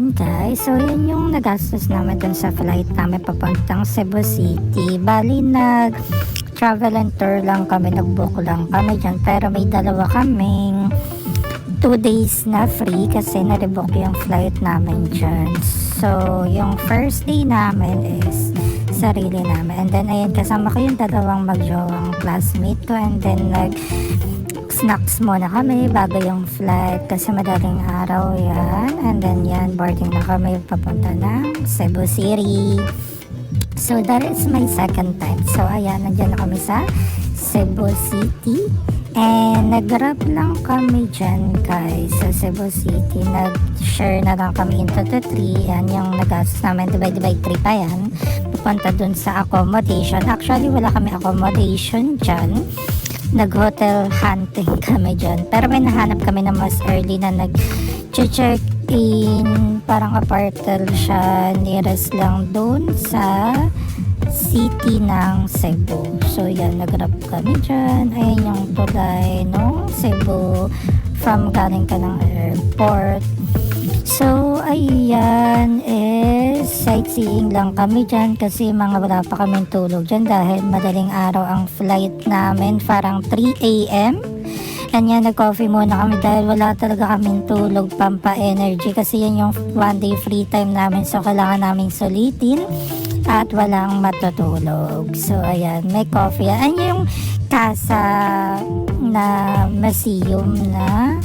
Ayan guys, so yun yung nagastos namin dun sa flight namin papuntang Cebu City. Bali travel and tour lang kami, nag-book lang kami dyan. Pero may dalawa kaming 2 days na free kasi na-rebook yung flight namin dyan. So yung first day namin is sarili namin. And then ayan, kasama ko yung dalawang magjowang classmate ko. And then snacks muna kami bago yung flight kasi madaling araw yan. And then yan, boarding na kami papunta ng Cebu City. So that is my second time. So ayan, nandiyan na kami sa Cebu City. And nag-grab lang kami dyan guys sa Cebu City. Nag-share na lang kami into the 3. Yan yung nagastos namin, divide by 3 pa yan. Pupunta dun sa accommodation. Actually wala kami accommodation dyan. Nag-hotel hunting kami dyan. Pero may nahanap kami na mas early na nag-check in. Parang apartment siya. Nearest lang doon sa city ng Cebu. So yan, nag-grab kami dyan. Ayan yung tulay no Cebu from galing ka ng airport. So ayan is sightseeing lang kami dyan kasi wala pa kaming tulog dyan dahil madaling araw ang flight namin, parang 3 AM. And yan, nag-coffee muna kami dahil wala talaga kaming tulog, pampa-energy kasi yan yung 1 day free time namin, so kailangan naming sulitin at walang matutulog. So ayan, may coffee. Ayan yung Casa na museum na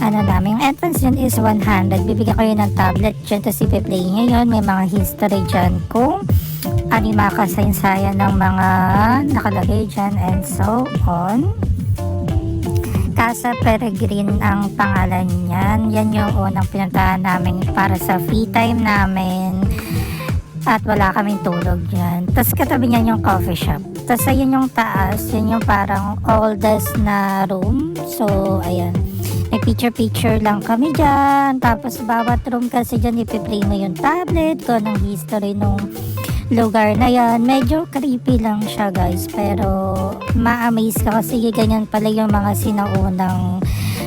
namin. Yung entrance dyan is 100. Bibigyan kayo ng tablet dyan, tapos ipi-play nyo yun. May mga history dyan kung ano yung mga kasaysayan ng mga nakalagay dyan and so on. Casa Peregrine ang pangalan niyan. Yan yung unang pinuntahan namin para sa free time namin. At wala kaming tulog dyan. Tapos katabi niyan yung coffee shop. Tapos ayun yung taas. Yan yung parang oldest na room. So ayan, may picture lang kami dyan. Tapos bawat room kasi dyan ipiplay mo yung tablet kung anong history nung lugar na yan. Medyo creepy lang siya guys, pero ma-amaze ka kasi ganyan pala yung mga sinaunang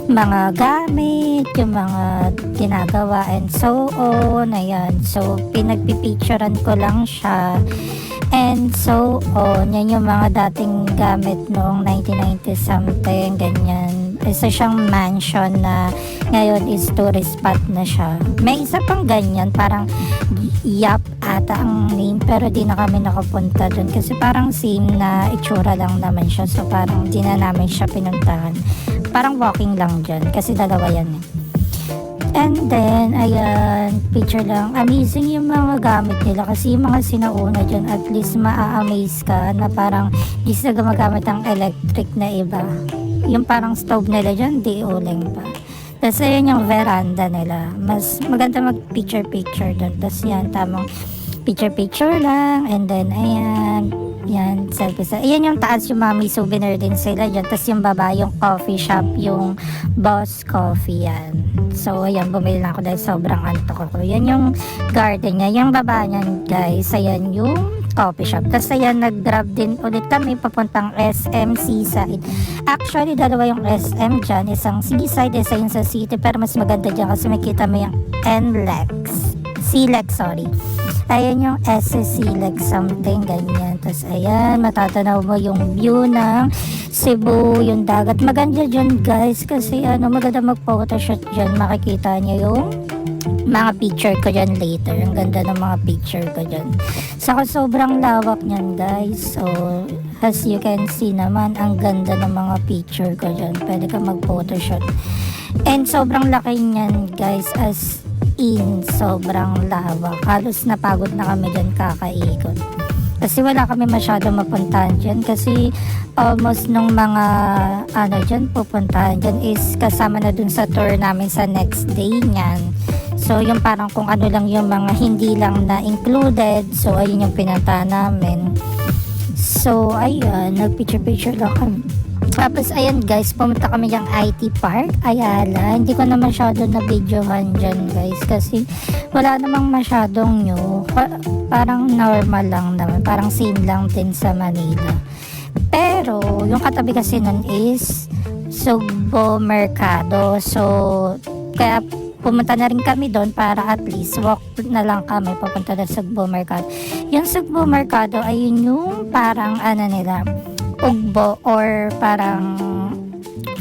mga gamit, yung mga ginagawa and so on. Ayan, so pinagpipicturean ko lang siya and so on. Yan yung mga dating gamit noong 1990 something, ganyan. Isa siyang mansion na ngayon is tourist spot na siya. May isa pang ganyan, parang Yap ata ang name, pero di na kami nakapunta dun kasi parang same na itsura lang naman siya, so parang di na namin siya pinuntahan. Parang walking lang dyan kasi dalawa yan eh. And then ayan, picture lang. Amazing yung mga gamit nila kasi yung mga sinauna dyan, at least maa-amaze ka na parang di sila gumagamit ng electric na iba. Yung parang stove nila dyan, di uling pa. Tapos ayan yung veranda nila. Mas maganda mag-picture doon. Tapos yan, tamang picture lang. And then ayan, yan, selfie. Ayan yung taas, yung mami souvenir din sila dyan. Tapos yung baba, yung coffee shop, yung Boss Coffee yan. So ayan, bumili lang ako dahil sobrang antok ako. Yan yung garden niya. Yung baba niyan guys, ayan yung coffee shop. Tapos ayan, nag-grab din ulit kami papuntang SM Seaside. Actually, dalawa yung SM dyan. Isang Seaside, isa yung sa City. Pero mas maganda dyan kasi makita mo yung SELEX, sorry. Ayan yung SELEX something, ganyan. Tapos ayan, matatanaw mo yung view ng Cebu, yung dagat. Maganda dyan guys kasi maganda mag-photoshoot dyan. Makikita niyo yung mga picture ko dyan later. Ang ganda ng mga picture ko dyan. Saka sobrang lawak niyan guys. So as you can see naman, ang ganda ng mga picture ko dyan. Pwede ka mag-photoshoot. And sobrang laki niyan guys, as in sobrang lawak. Halos napagod na kami dyan kakaikot. Kasi wala kami masyado mapuntahan dyan kasi almost nung mga dyan pupuntahan dyan is kasama na dun sa tour namin sa next day niyan. So yung parang kung ano lang yung mga hindi lang na included, so ayun yung pinuntahan namin. So ayan, nagpicture lang kami. Tapos ayan guys, pumunta kami yung IT Park Ayala. Hindi ko na masyado na videohan dyan guys kasi wala namang masyadong new. Parang normal lang naman, parang same lang din sa Manila. Pero yung katabi kasi nun is Sugbo Mercado. So kaya pumunta na rin kami doon para at least walk na lang kami papunta na sa Sugbo Mercado. Yung Sugbo Mercado ay yun yung parang ano nila, ugbo or parang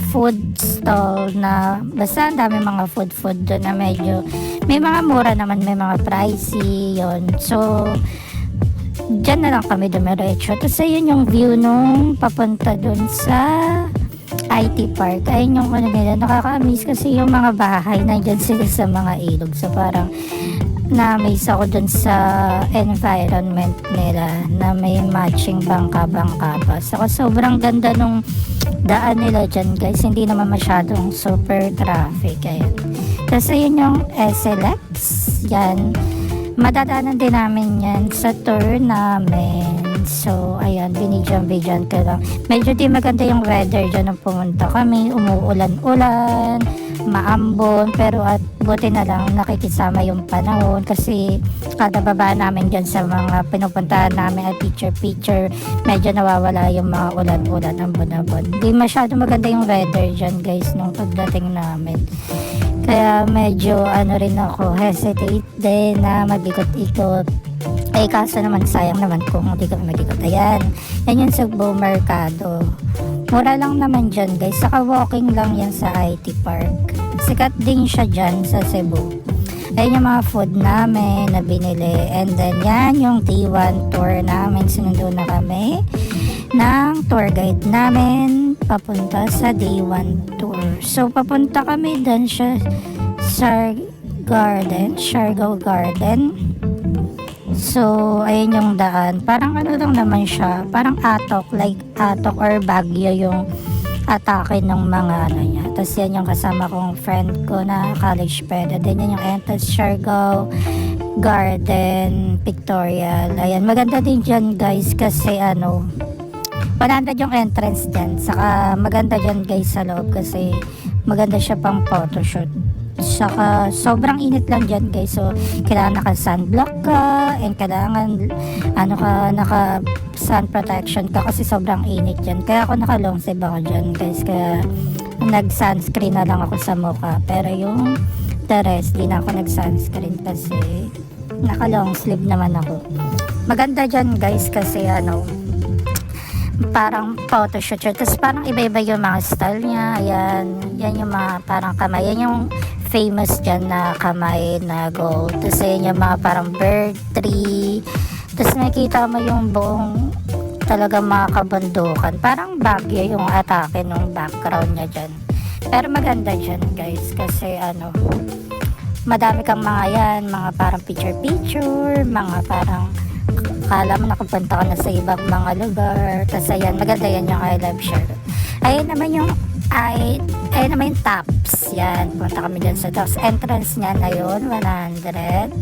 food stall na basta ang dami mga food doon na medyo may mga mura naman, may mga pricey yon. So dyan na lang kami dumiretso. Tapos ayun yung view nung papunta doon sa IT Park. Ayun yung ano nila, nakaka-amaze kasi yung mga bahay nandyan sila sa mga ilog. So parang na-amaze ako dun sa environment nila na may matching bangka-bangka pa. So sobrang ganda nung daan nila dyan guys, hindi naman masyadong super traffic. Ayan. Tapos ayun yung SLX, yan. Madadaanan din namin yan sa tour namin. So ayan, binidyan ko lang. Medyo di maganda yung weather dyan nung pumunta kami, umuulan-ulan, maambon, pero at buti na lang nakikisama yung panahon kasi kada baba namin dyan sa mga pinupuntahan namin at picture medyo nawawala yung mga ulan-ulan, ambon-ambon. Di masyado maganda yung weather dyan guys nung pagdating namin, kaya medyo ano rin ako, hesitate din na mag-ikot-ikot. Eh kaso naman sayang naman kung hindi kami mag-ikot. Ayan, yan yung Sugbo Mercado. Mura lang naman dyan guys, saka walking lang yan sa IT Park. Sikat din siya dyan sa Cebu. Ayan yung mga food namin na binili. And then yan yung T1 tour namin. Sinundo na kami ng tour guide namin papunta sa D1 tour. So papunta kami dun siya sa Siargao Garden. So ayun yung daan. Parang ano lang naman siya, parang atok or Baguio yung atake ng mga ano niya. Tapos yan yung kasama kong friend ko na college friend. And then yan yung entrance, Siargao Garden Pictorial. Ayan, maganda din dyan guys kasi ano, 100 yung entrance dyan. Saka maganda dyan guys sa loob kasi maganda siya pang photoshoot. Saka sobrang init lang dyan guys, so kailangan naka sunblock ka and kailangan ano ka, naka sun protection ka kasi sobrang init dyan. Kaya ako naka long sleeve ako dyan guys, kaya nag sunscreen na lang ako sa mukha, pero yung the rest di na ako nag sunscreen kasi naka long sleeve naman ako. Maganda dyan guys kasi ano, parang photoshoot siya. Tapos parang iba-iba yung mga style niya. Ayan, yan yung mga parang kamay. Yan yung famous dyan na kamay na gold. Tapos yan yung mga parang bird tree. Tapos nakikita mo yung buong talaga mga kabundukan. Parang Baguio yung atake ng background niya dyan. Pero maganda dyan guys kasi ano, madami kang mga yan, mga parang picture, mga parang kala mo nakapunta ka na sa ibang mga lugar. Tapos ayan, maganda yan yung I Love Siargao. Ayan naman yung tops. Yan, punta kami dyan sa tops. Entrance niya na yun, 100.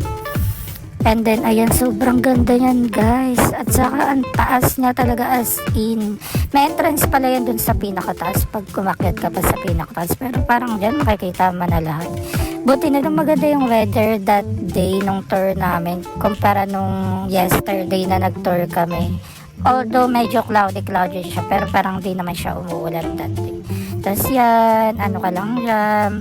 And then ayan, sobrang ganda yan guys. At saka ang taas niya talaga, as in. May entrance pala yan dun sa pinakataas pag kumakyat ka pa sa pinakataas. Pero parang dyan makikita mo na lahat. Buti na lang maganda yung weather that day nung tour namin kumpara nung yesterday na nag-tour kami. Although medyo cloudy siya, pero parang di naman siya umuulan that day. Tapos yan, ano ka lang dyan,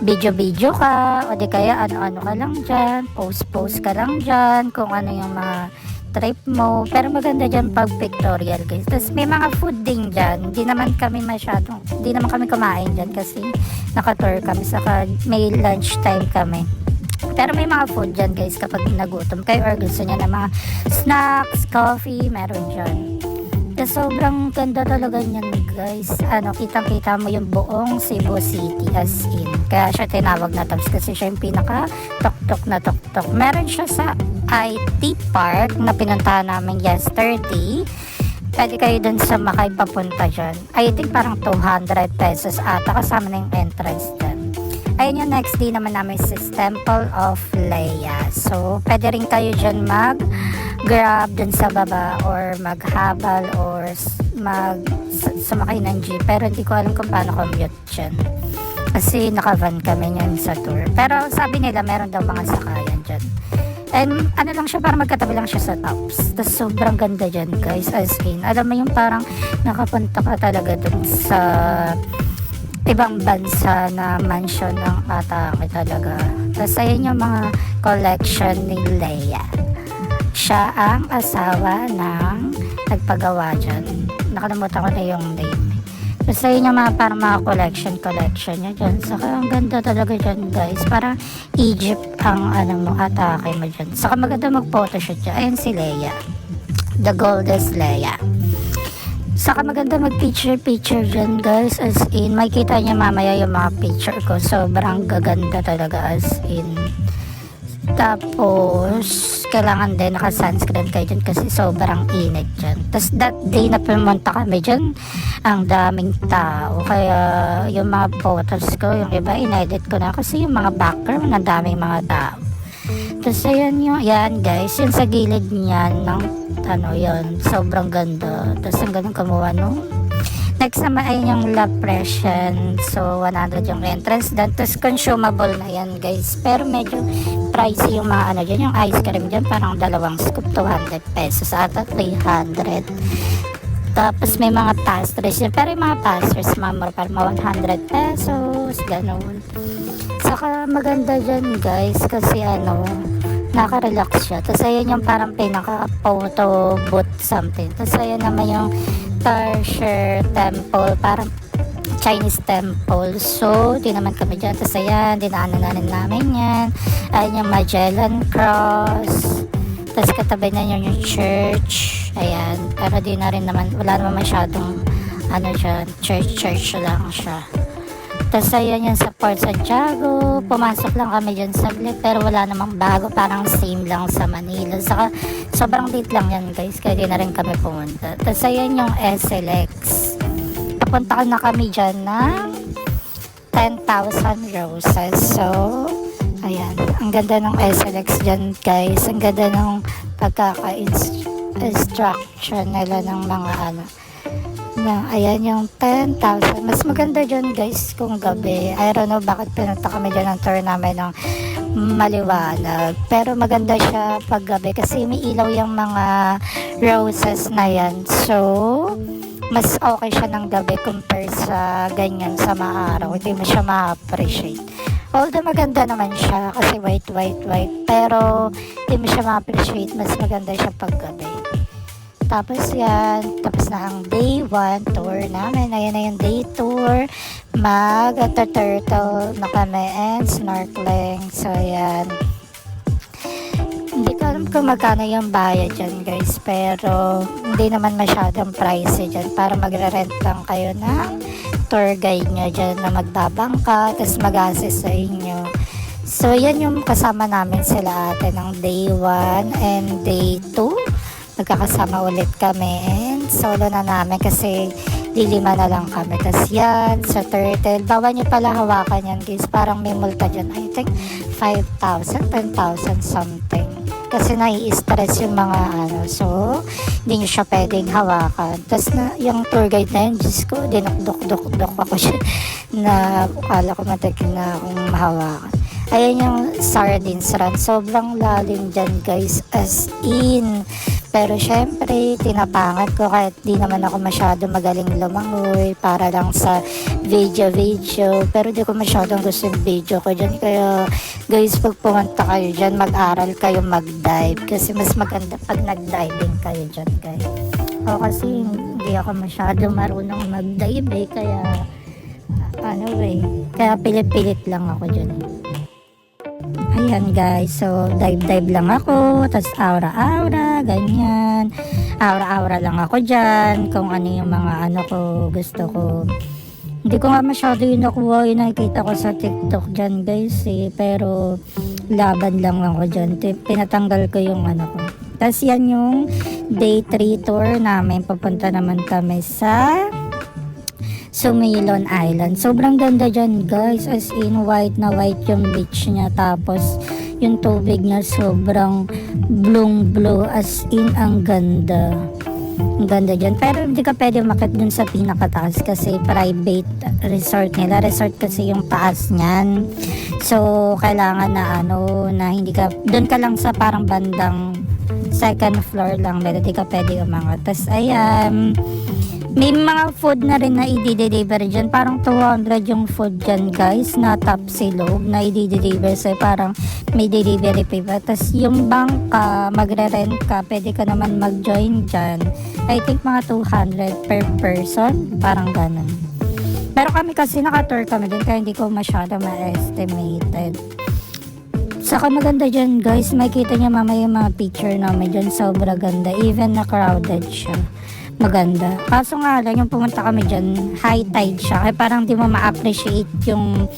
video ka, o di kaya ano ka lang dyan, post ka lang dyan, kung ano yung mga trip mo. Pero maganda dyan pag pictorial guys. Tapos may mga food din dyan. Hindi naman kami kumain dyan kasi naka-tour kami. Saka may lunch time kami. Pero may mga food dyan guys kapag nagutom kayo or gusto nyo na mga snacks, coffee, meron dyan. Tapos sobrang ganda talaga niyan guys. Ano, kitang-kita mo yung buong Cebu City as in. Kaya siya tinawag na tops kasi siya yung pinaka tok-tok. Meron siya sa IT Park na pinuntahan namin yesterday. Pwede kayo dun sa Makay papunta dyan. I think parang 200 pesos ata kasama na yung entrance dyan. Ayun yung next day naman namin sa Temple of Leia. So, pwede rin kayo dyan mag-grab dun sa baba or maghabal or sumakay ng jeep. Pero hindi ko alam kung paano commute dyan. Kasi naka-van kami nyan sa tour. Pero sabi nila meron daw mga sakayan dyan. And ano lang siya, parang magkatabi lang siya sa tops. Tapos sobrang ganda dyan guys, as in. Alam mo yung parang nakapunta ka talaga dun sa ibang bansa na mansion ng atake talaga. Tapos ayun yung mga collection ni Leia. Siya ang asawa ng nagpagawa dyan. Nakalimutan ko na yung name. Tapos ayun yung mga parang mga collection niya dyan. Saka ang ganda talaga dyan guys. Parang Egypt ang mo, atake mo dyan. Saka maganda mag-photoshoot dyan. Ayun si Leia. The Goddess Leia. Saka maganda mag-picture dyan guys, as in, makikita niya mamaya yung mga picture ko, sobrang gaganda talaga as in. Tapos kailangan din naka-sunscreen kayo dyan kasi sobrang init dyan. Tapos that day na pumunta kami dyan, ang daming tao, kaya yung mga photos ko, yung iba inedit ko na kasi yung mga background, ang daming mga tao. Tapos ayan yung, yan guys, yung sa gilid niyan ng yun, sobrang ganda. Tapos ang ganun kumuha no. Next naman ay yung La Pression. So 100 yung entrance doon. Tapos consumable na yan guys. Pero medyo pricey yung mga dyan. Yung ice cream dyan parang dalawang scoop, 200 pesos ata 300. Tapos may mga pastries yun. Pero yung mga pastries mamor parang 100 pesos, ganun. Saka maganda dyan guys kasi naka-relax siya. Tapos ayan yung parang pinaka-photo booth something. Tapos ayan naman yung Tarsier Temple, parang Chinese temple. So, di naman kami dyan. Tapos ayan, dinaanan namin yan. Ayan yung Magellan Cross. Tapos katabi na yun yung church. Ayan. Pero di na rin naman, wala naman masyadong dyan, church lang siya. Tapos ayan yan sa Port Santiago, pumasok lang kami dyan saglit pero wala namang bago, parang same lang sa Manila. Saka sobrang late lang yan guys, kaya di na rin kami pumunta. Tapos ayan yung SLX, papunta na kami dyan ng 10,000 roses. So ayan, ang ganda ng SLX dyan guys, ang ganda ng pagkaka-instruction nila ng mga na ayan yung 10,000. Mas maganda dyan guys kung gabi. I don't know bakit pinunta kami dyan ng tour namin ng maliwanag, pero maganda siya pag gabi kasi may ilaw yung mga roses na yan. So mas okay siya ng gabi compare sa ganyan sa maaraw, hindi mo siya ma-appreciate. Although maganda naman siya kasi white, pero hindi mo siya ma-appreciate, mas maganda siya pag gabi. Tapos yan, tapos na ang day 1 tour namin. Ayan na yung day tour. Mag-turtle na kami and snorkeling. So yan. Hindi ko alam kung magkano yung bayad dyan guys. Pero hindi naman masyadong pricey dyan. Para magre-rent lang kayo ng tour guide nyo dyan na magbabangka. Tapos mag-assist sa inyo. So yan yung kasama namin sila ate ng day 1 and day 2. Magkakasama ulit kami and solo na namin kasi lilima na lang kami. Tapos yan, sa turtle, bawal nyo pala hawakan yan guys, parang may multa dyan, I think 5,000, 10,000 something kasi nai-stress yung mga so hindi nyo siya pwedeng hawakan. Tapos na yung tour guide na yun, Diyos ko, dinukduk ako siya na akala ko matakin na akong mahawakan. Ayan yung sardines run, sobrang lalim dyan guys, as in. Pero syempre, tinapangat ko kahit di naman ako masyado magaling lumangoy para lang sa video. Pero di ko masyadong gusto yung video ko dyan. Kaya guys, pag pumunta kayo dyan, mag-aral kayo mag-dive. Kasi mas maganda pag nag-diving kayo dyan guys. O kasi hindi ako masyado marunong mag-dive kaya kaya pilit-pilit lang ako dyan. Ayan guys, so dive lang ako, tas aura ganyan, aura lang ako dyan, kung ano yung mga ko, gusto ko. Hindi ko nga masyado yung nakuha, yung nakikita ko sa TikTok dyan guys pero laban lang ako dyan, pinatanggal ko yung ko. Tas yan yung day 3 tour namin, papunta naman kami sa Sumilon Island. Sobrang ganda dyan guys, as in white na white yung beach niya, tapos yung tubig niya sobrang blue, as in ang ganda dyan. Pero hindi ka pwede umakyat dun sa pinakataas kasi private resort nila, resort kasi yung taas niyan. So kailangan na na hindi ka, dun ka lang sa parang bandang second floor lang, pero hindi ka pwede umangat. Tas ayan, May mga food na rin na i-deliver dyan. Parang 200 yung food dyan guys na top silog na i-deliver. So parang may delivery fee pa. Tapos yung bangka, magre-rent ka, pwede ka naman mag-join dyan. I think mga 200 per person. Parang ganun. Pero kami kasi naka-tour kami dyan kaya hindi ko masyado ma-estimated. Saka maganda dyan guys. Makikita niya mamaya yung mga picture namin dyan. Sobra ganda. Even na crowded siya. Maganda. Kaso nga lang, yung pumunta kami dyan, high tide siya. Kaya parang di mo ma-appreciate yung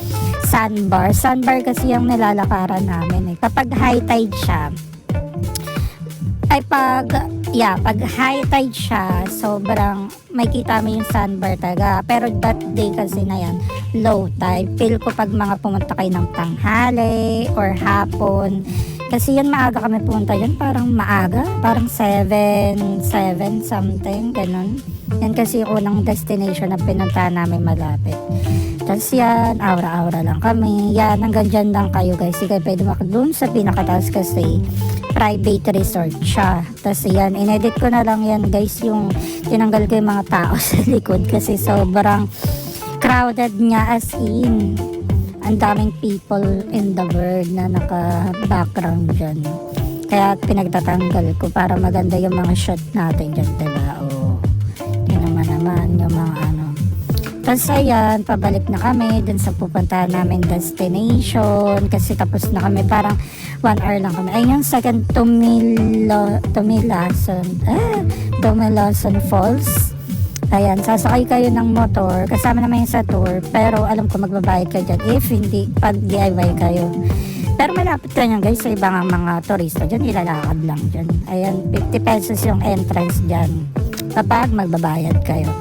sandbar. Sandbar kasi yung nilalakaran namin eh. Kapag high tide siya, pag high tide siya, sobrang makikita mo yung sandbar talaga. Pero that day kasi na yan, low tide. Feel ko pag mga pumunta kayo ng tanghali or hapon, kasi yan maaga kami pumunta yan, parang maaga, parang 7 something, ganun. Yan kasi yung unang destination na pinunta namin malapit. Tapos yan, aura-aura lang kami. Yan, hanggang dyan lang kayo guys. Hindi kayo pwede makadun sa pinakataas kasi private resort siya. Tapos yan, inedit ko na lang yan guys, yung tinanggal ko yung mga tao sa likod kasi sobrang crowded niya as in. Ang daming people in the world na naka-background dyan. Kaya pinagtatanggal ko para maganda yung mga shot natin dyan, diba? O, yun naman yung mga ano. Tapos ayan, pabalik na kami dun sa pupuntahan namin destination. Kasi tapos na kami, parang 1 hour lang kami. Ayun yung second Tumilason Falls. Ayan, sasakay kayo ng motor, kasama naman yung sa tour, pero alam ko magbabayad ka dyan if hindi, pag DIY kayo. Pero malapit ka nyan guys sa ibang mga turista dyan, ilalakad lang dyan. Ayan, 50 pesos yung entrance dyan kapag magbabayad kayo.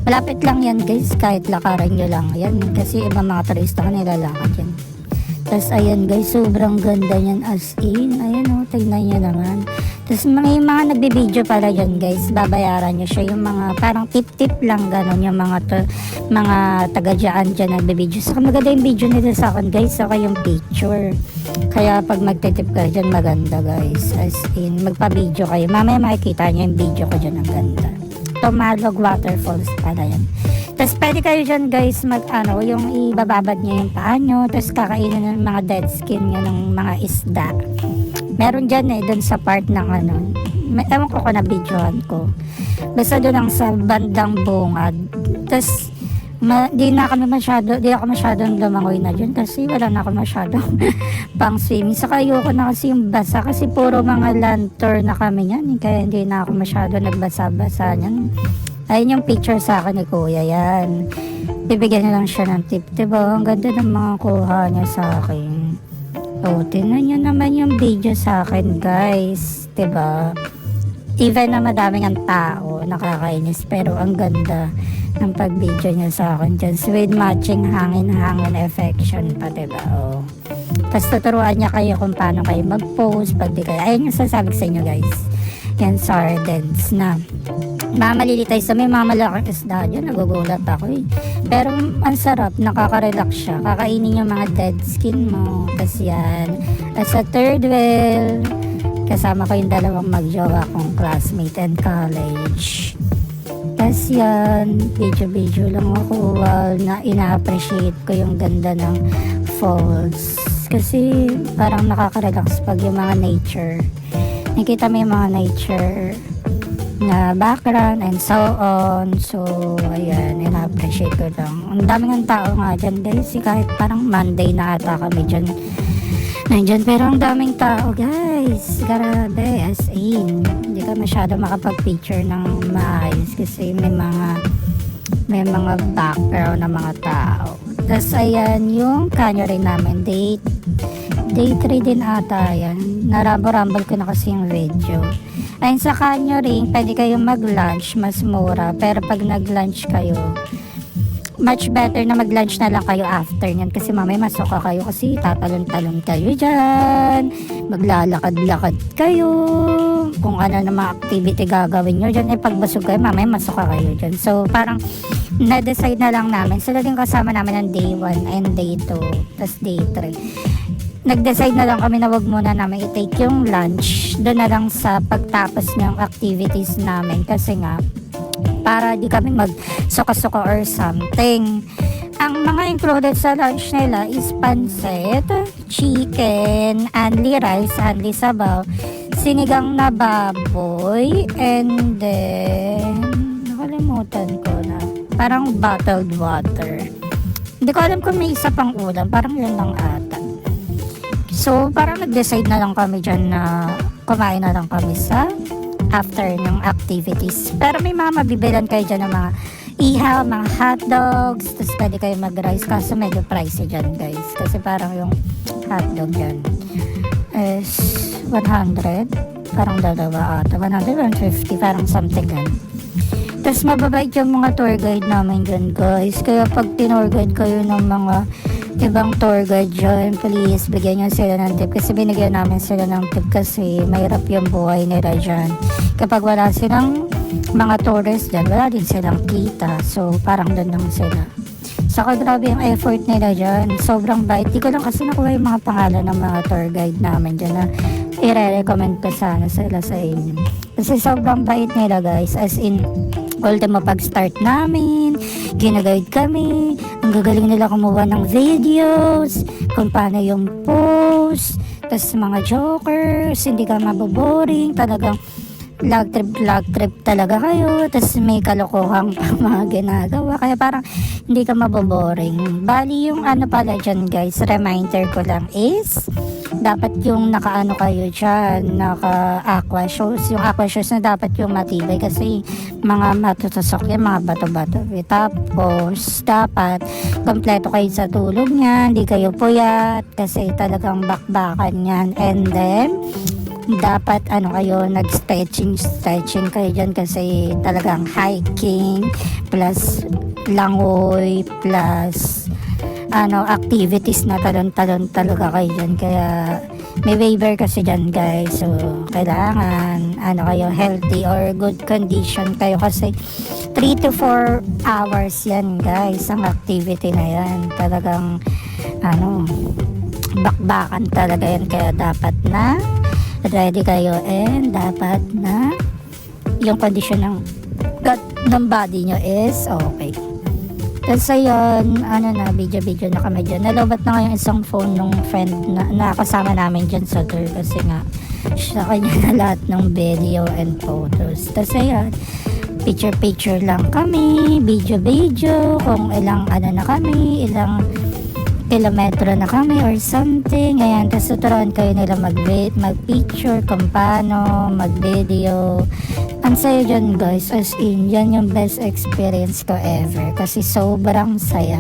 Malapit lang yan guys, kahit lakaran nyo lang. Ayan, kasi ibang mga turista ka nilalakad yan. Tapos ayan guys, sobrang ganda yan as in. Ayan o, tignan nyo naman. Tapos may mga nagbibideo pala dyan guys, babayaran nyo siya. Yung mga parang tip-tip lang ganon, yung mga taga-dyan dyan nagbibideo. Saka maganda yung video nila sa akin guys, saka yung picture. Kaya pag magtitip ka dyan, maganda guys. As in, magpa-video kayo. Mamaya makikita nyo yung video ko dyan, ang ganda. Tumalog Waterfalls pala yan. Tapos pwede kayo dyan guys yung ibababad nyo yung paa nyo, tapos kakainin ng mga dead skin nyo ng mga isda. Meron dyan dun sa part ng ewan ko na videohan ko. Basta dun lang sa bandang bungad. Tapos di ako masyadong lumangoy na dyan kasi wala na ako masyadong pang swimming. Saka ayoko na kasi yung basa kasi puro mga land tour na kami yan. Kaya hindi na ako masyado nagbasa-basa yan. Ayun yung picture sa akin ni kuya yan. Bibigyan niya lang siya ng tip. Diba? Ang ganda ng mga kuha niya sa akin. O, tingnan nyo naman yung video sa akin guys. Diba? Even na madaming ang tao, nakakainis. Pero ang ganda ng pag-video niya sa akin dyan. With matching hangin-hangin affection pa, diba? O. Tapos tuturuan niya kayo kung paano kayo mag-post. Pag di kayo, ayun yung sasabi sa inyo guys. Yan, sardines na mamalili tayo sa may mamalaking isda dyan, nagugulat ako eh. Pero ang sarap, nakaka-relax siya. Kakainin yung mga dead skin mo. Kasi yan. At sa third wheel, kasama ko yung dalawang magjowa kong classmate and college. Kasi yan, video lang ako while na ina-appreciate ko yung ganda ng falls. Kasi parang nakaka-relax pag yung mga nature. Nakita mo yung mga nature na background and so on. So, ayan, ina-appreciate ko lang. Ang daming ang tao nga dyan guys. Kahit parang Monday na ata kami dyan. Nandyan, pero ang daming tao guys. Grabe, as in. Hindi ka masyado makapag-picture ng maayos kasi may mga background na mga tao. Tapos ayan, yung canyoning namin. Day 3 din ata yan. Narabo-rambol ko na kasi yung video. Ayun sa canyoning, pwede kayong mag-lunch, mas mura. Pero pag nag-lunch kayo, much better na mag-lunch na lang kayo after nyan. Kasi mamaya masuka kayo kasi tatalon-talon kayo dyan. Maglalakad-lakad kayo. Kung ano na mga activity gagawin nyo dyan. Pagbasog kayo, mamaya masuka kayo dyan. So parang na-decide na lang namin. Sila din kasama namin ng day 1 and day 2. Tapos day 3. Nag-decide na lang kami na wag muna namin i-take yung lunch doon na lang sa pagtapos ng activities namin kasi nga para di kami mag-suka-suka or something. Ang mga included sa lunch nila is pancit, chicken, only rice, only sabaw, sinigang na baboy, and then nakalimutan ko na, parang bottled water. Hindi ko alam kung may isa pang ulam, parang yun lang ata. So parang nag-decide na lang kami dyan na kumain na lang kami sa after ng activities. Pero may mga mabibilan kayo dyan ng mga ihaw, mga hotdogs, tapos pwede kayo mag-rice, kaso medyo pricey dyan guys, kasi parang yung hotdog dyan is 100, parang dalawa ata, 100, 150, parang something ganun. Tapos mababait yung mga tour guide namin dyan guys, kaya pag tour guide kayo ng mga ibang tour guide dyan, please bigyan nyo sila ng tip, kasi binigyan namin sila ng tip kasi mahirap yung buhay nila dyan. Kapag wala silang mga tourists dyan, wala din silang kita, so parang doon lang sila. Saka grabe yung effort nila dyan, sobrang bait. Di ko lang kasi nakuha yung mga pangalan ng mga tour guide namin dyan na i-recommend ko sana sila sa inyo, kasi sobrang bait nila guys, as in ultimo pag start namin, ginaguide kami, ang gagaling nila kumuha ng videos, kung paano yung post, tas mga jokers, hindi ka maboboring, talagang log trip talaga kayo, tas may kalokohang mga ginagawa, kaya parang hindi ka maboboring. Bali yung ano pala dyan guys, reminder ko lang is, dapat yung nakaano kayo dyan, naka aqua shoes, yung aqua shoes na dapat yung matibay, kasi mga matutusok yan, mga bato-bato. Tapos dapat kompleto kayo sa tulog niyan, hindi kayo puyat, kasi talagang bakbakan yan. And then dapat ano kayo, nag-stretching kayo dyan, kasi talagang hiking plus langoy plus activities na talon-talon talaga kayo dyan, kaya may waiver kasi dyan guys, so kailangan kayo healthy or good condition kayo, kasi 3 to 4 hours yan guys ang activity na yan, talagang bakbakan talaga yan, kaya dapat na ready kayo, and dapat na yung condition ng body nyo is okay. Kasi yun, video na kami dyan. Nalobat na nga yung isang phone ng friend na kasama namin dyan sa tour, kasi nga sa kanya na lahat ng video and photos. Kasi yun, picture lang kami, video, kung ilang na kami, ilang kilometro na kami or something. Ayan, tapos tuturuan kayo nila mag-picture, kung paano, mag-video. Ang saya dyan guys, as in, yan yung best experience ko ever, kasi sobrang saya.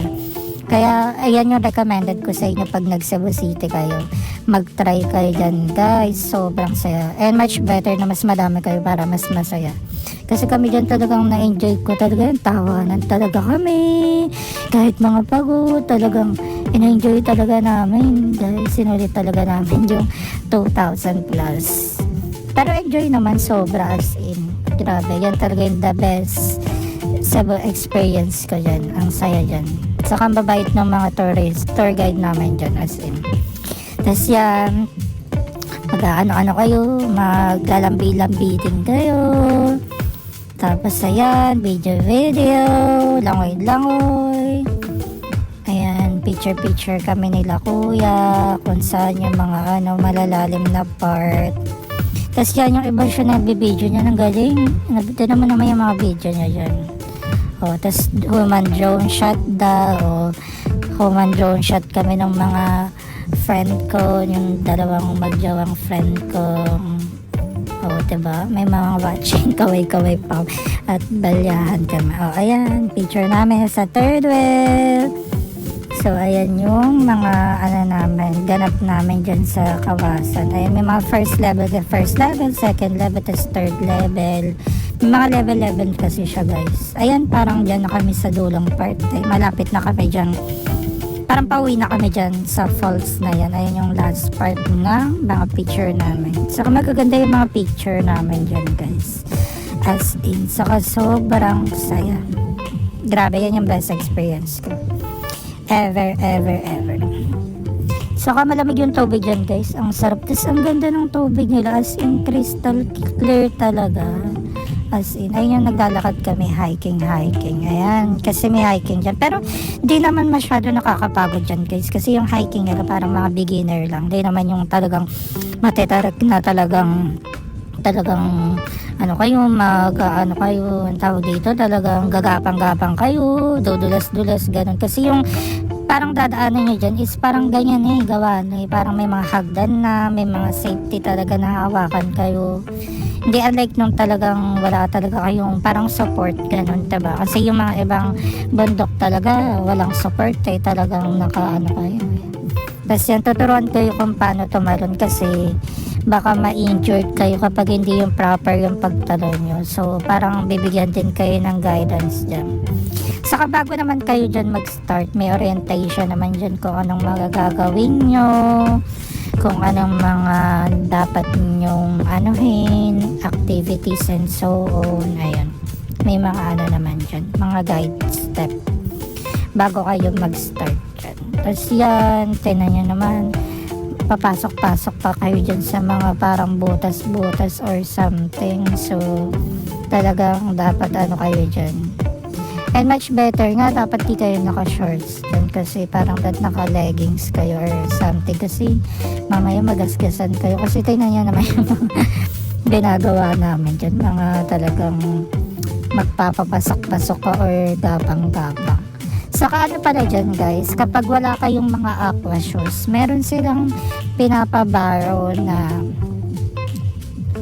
Kaya, ayan yung recommended ko sa inyo pag nag-Cebu City kayo. Mag-try kayo dyan guys, sobrang saya. And much better na mas madami kayo para mas masaya. Kasi kami dyan talagang na-enjoy ko talaga yung tawanan talaga kami. Kahit mga pagod, talagang in-enjoy talaga namin. Dahil sinulit talaga namin yung 2,000 plus. Pero enjoy naman sobra, as in. Grabe, yan talaga yung the best Cebu experience ko dyan. Ang saya dyan. Saka ang babait ng mga tour guide namin dyan, as in. Tapos yan, mag-ano kayo, maglalambi-lambitin kayo. Tapos ayan, video, langoy. Ayan, picture kami nila kuya, kung saan yung mga malalalim na part. Tapos yan yung iba siya nagbibideo niya, ng galing. Ito naman yung mga video niya dyan. Tapos human drone shot human drone shot kami ng mga friend ko, yung dalawang magjawang friend ko. Diba? May mga watching, kaway-kaway pa at balyahan kami. Ayan, picture namin sa third wheel. So, ayan yung mga ganap namin dyan sa Kawasan. Ayan, may mga first level, second level, tapos third level. May mga level kasi siya guys. Ayan, parang dyan na kami sa dulong part. Malapit na kami dyan. Parang pauwi na kami dyan sa falls na yan. Ayan yung last part ng mga picture namin. Saka magaganda yung mga picture namin dyan guys. As in, saka sobrang saya. Grabe, yan yung best experience ko. Ever. Saka malamig yung tubig dyan guys. Ang sarap. Tapos ang ganda ng tubig nila, as in crystal clear talaga. As in, ayun yung naglalakad kami, hiking. Ayan, kasi may hiking dyan. Pero, di naman masyado nakakapagod dyan, guys. Kasi yung hiking nila, parang mga beginner lang. Di naman yung talagang matetarak na talagang ano kayo, ano kayo, ang tawag dito, talagang gagapang-gapang kayo, dudulas-dulas, ganun. Kasi yung parang dadaanan nyo dyan is parang ganyan gawa na parang may mga hagdan na, may mga safety talaga na hawakan kayo. Hindi unlike nung talagang wala talaga kayong parang support, ganun, diba? Kasi yung mga ibang bundok talaga, walang support talagang nakaano kayo. Tapos yan, tuturuan kayo kung paano tumalon kasi baka ma-injured kayo kapag hindi yung proper yung pagtalon nyo. So, parang bibigyan din kayo ng guidance dyan. Saka bago naman kayo dyan mag-start, may orientation naman dyan kung anong mga gagawin nyo, kung anong mga dapat nyong anuhin, activities and so on. Ayun. May mga ano naman dyan, mga guide step bago kayo mag-start dyan. Tapos yan, tinan nyo naman, papasok-pasok pa kayo dyan sa mga parang butas-butas or something. So, talagang dapat ano kayo dyan. And much better nga, dapat di kayo naka-shorts dyan kasi parang naka-leggings kayo or something. Kasi mamaya magasgasan kayo. Kasi tingnan nyo naman yung ginagawa namin dyan. Mga talagang magpapapasok-pasok ka or gapang-gapang. Saka ano pala dyan guys, kapag wala kayong mga aqua shoes, meron silang pinapabaro na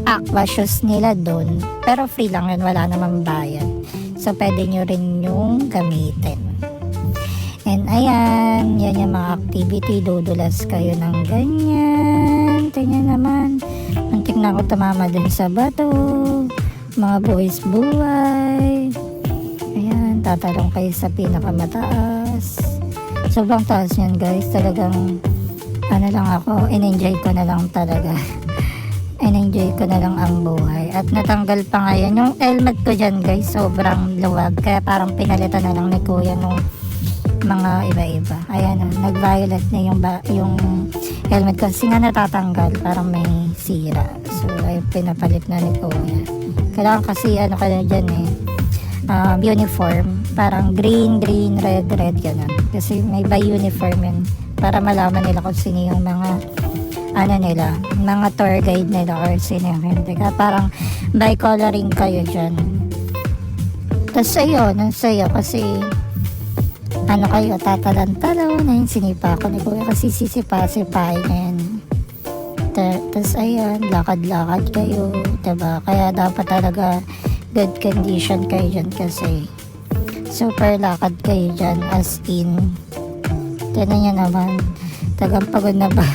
aqua shoes nila dun. Pero free lang yun, wala namang bayad. So pwede nyo rin yung gamitin. And ayan, yan yung mga activity, dudulas kayo ng ganyan. Tingnan naman, muntik na ako tumama din sa bato. Mga boys buhay. Ayan, tatalong kayo sa pinakamataas. Sobrang taas yan guys. Talagang ano lang ako, in-enjoy ko na lang talaga. In-enjoy ko na lang ang buhay. At natanggal pa ngayon yung helmet ko dyan guys. Sobrang luwag. Kaya parang pinalitan na lang ni kuya nung mga iba-iba. Ayan na, nag-violet na yung helmet ko. Kasi nga natatanggal. Parang may sira. So ay pinapalit na ni kuya. Kailangan kasi ano ka na dyan uniform, parang green, red, ganun. Kasi may by uniform yun para malaman nila kung sino yung mga ano nila, mga tour guide nila or sino yung hindi. Kaya parang by coloring kayo dyan. Tapos ayun, ang saya kasi ano kayo, tatalan-talaw na yun, sinipa ko ni kuya kasi sisipa-sipahin na yan. Tapos ayun, lakad-lakad kayo, diba? Kaya dapat talaga good condition kayo dyan kasi super lakad kayo dyan as in tinan nyo naman tagang pagod na ba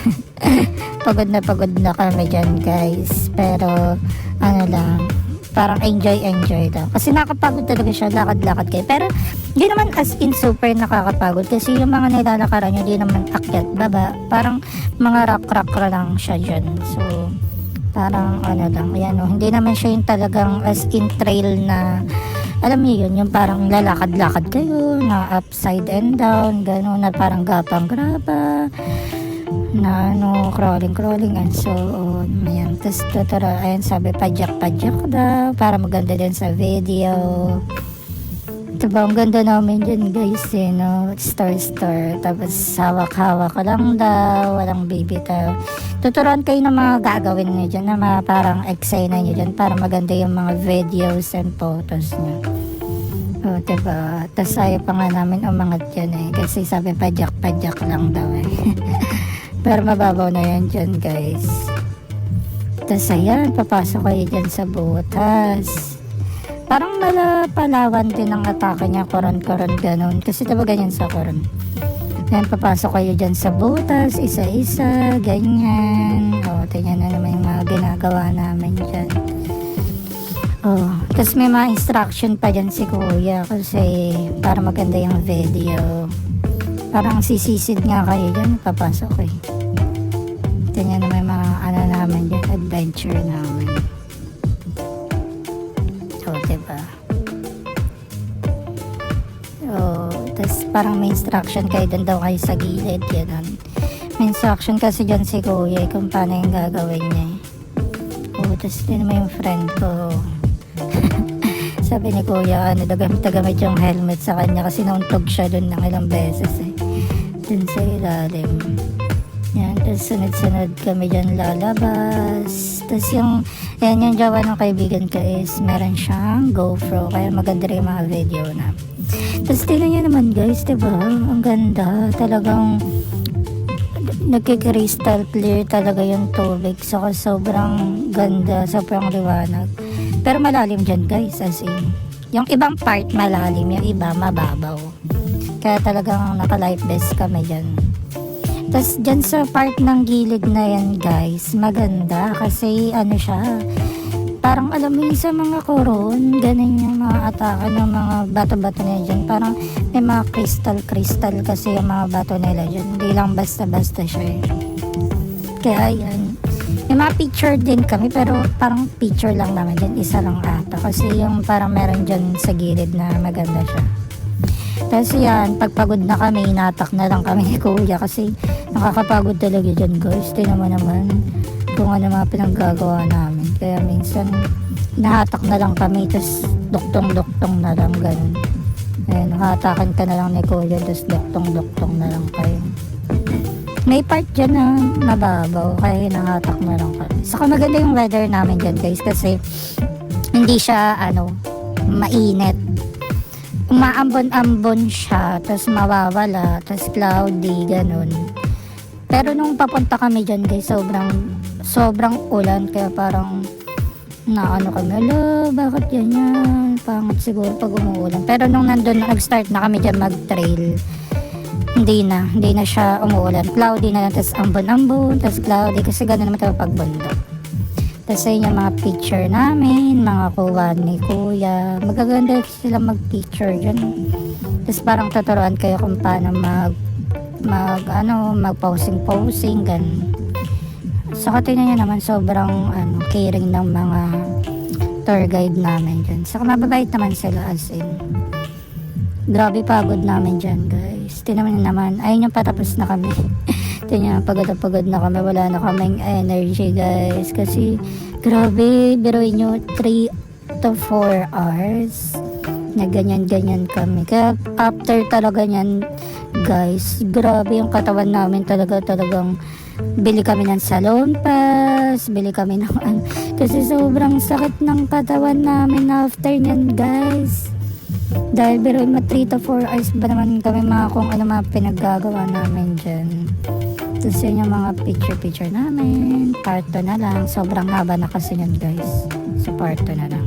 pagod na kami dyan guys pero ano lang parang enjoy lang kasi nakapagod talaga siya lakad kayo pero di naman as in super nakakapagod kasi yung mga nilalakaran nyo di naman akyat baba parang mga rock lang siya dyan so parang ano lang, yan hindi naman siya yung talagang as in trail na, alam niyo yun, yung parang lalakad-lakad kayo, na upside and down, gano'n, na parang gapang-graba, na crawling and so on, ayan, tapos tuturo, ayan, sabi, padyak daw, para maganda din sa video. Diba, ang ganda namin dyan guys store tapos hawak-hawak ka lang daw walang bibitaw tuturuan kayo ng mga gagawin nyo dyan na mga parang eksena nyo dyan para maganda yung mga videos and photos nyo diba, tapos ayaw pa nga namin umangat dyan kasi sabi padyak lang daw pero mababaw na yan dyan guys tapos ayan, papasok kayo dyan sa butas. Parang palawan din ang atake niya, koron ganun. Kasi diba ganyan sa koron. Ayan, papasok kayo dyan sa butas, isa-isa, ganyan. Tingnan na naman yung mga ginagawa namin dyan. Tapos may mga instruction pa dyan si kuya kasi para maganda yung video. Parang sisisid nga kayo dyan, papasok Tingnan naman yung mga naman dyan, adventure namin. Diba? Tapos parang may instruction kayo doon daw kayo sa gilid yan. May instruction kasi dyan si kuya kung paano yung gagawin niya tapos din naman yung friend ko Sabi ni kuya, ano, dagamit yung helmet sa kanya kasi nauntog siya dun ng ilang beses eh. Dun sa ilalim. Yan, tapos sunod-sunod kami dyan lalabas. Tapos yung jowa ng kaibigan ko is meron siyang GoPro, kaya maganda rin yung mga video na. Tapos tingnan nyo naman guys, diba? Ang ganda, talagang nagkikristal clear talaga yung tubig. So sobrang ganda, sobrang liwanag. Pero malalim dyan guys, as in. Yung ibang part malalim, yung iba mababaw. Kaya talagang naka-life vest kami dyan. Tapos dyan sa part ng gilid na yan guys, maganda kasi ano siya, parang alam mo yung sa mga koron, ganun yung mga atake ng mga bato-bato nila dyan. Parang may mga crystal kasi yung mga bato nila dyan. Hindi lang basta-basta siya eh. Kaya yan. May mga picture din kami pero parang picture lang naman dyan. Isa lang ata. Kasi yung parang meron dyan sa gilid na maganda siya. Tapos yan, pagpagod na kami, inatak na lang kami ni kuya kasi nakakapagod talaga dyan guys. Tingnan mo naman kung ano mga pinaggagawa namin. Kaya minsan nahatak na lang kami, tapos duktong-duktong na lang ganun. Ayan, hatakan ka na lang ni kuya, tapos duktong-duktong na lang kayo. May part dyan na mababaw, kaya nahatak na lang kami. Saka maganda yung weather namin dyan guys kasi hindi siya mainit. Umaambon-ambon siya, tapos mawawala, tapos cloudy, ganun. Pero nung papunta kami dyan guys, sobrang ulan, kaya parang kami, ala, bakit ganyan? Pangit siguro pag umuulan. Pero nung nag-start na kami dyan mag-trail, hindi na siya umuulan. Cloudy na lang, tapos ambon-ambon, tapos cloudy, kasi gano'n naman tayo pagbundok. Tapos sa inyo mga picture namin, mga kuha ni kuya, magaganda sila mag-picture dyan. Tapos parang tuturuan kayo kung paano mag-posing, ganun. Saka tingnan nyo naman, sobrang caring ng mga tour guide namin dyan. Saka mababait naman sila as in. Grabe pagod namin dyan guys. Tingnan nyo naman, ayun yung patapos na kami. Tingnan nyo, pagod na kami, wala na kaming energy guys. Kasi grabe, biruin nyo 3 to 4 hours na ganyan kami. Kaya after talaga nyan guys, grabe yung katawan namin, talagang bili kami ng salon pass, bili kami ng kasi sobrang sakit ng katawan namin after nyan guys. Dahil biruin mo 3 to 4 hours ba naman kami kung ano mga pinaggagawa namin dyan. Tapos yun yung mga picture namin, part 2 na lang, sobrang haba na kasi yun guys, so part 2 na lang.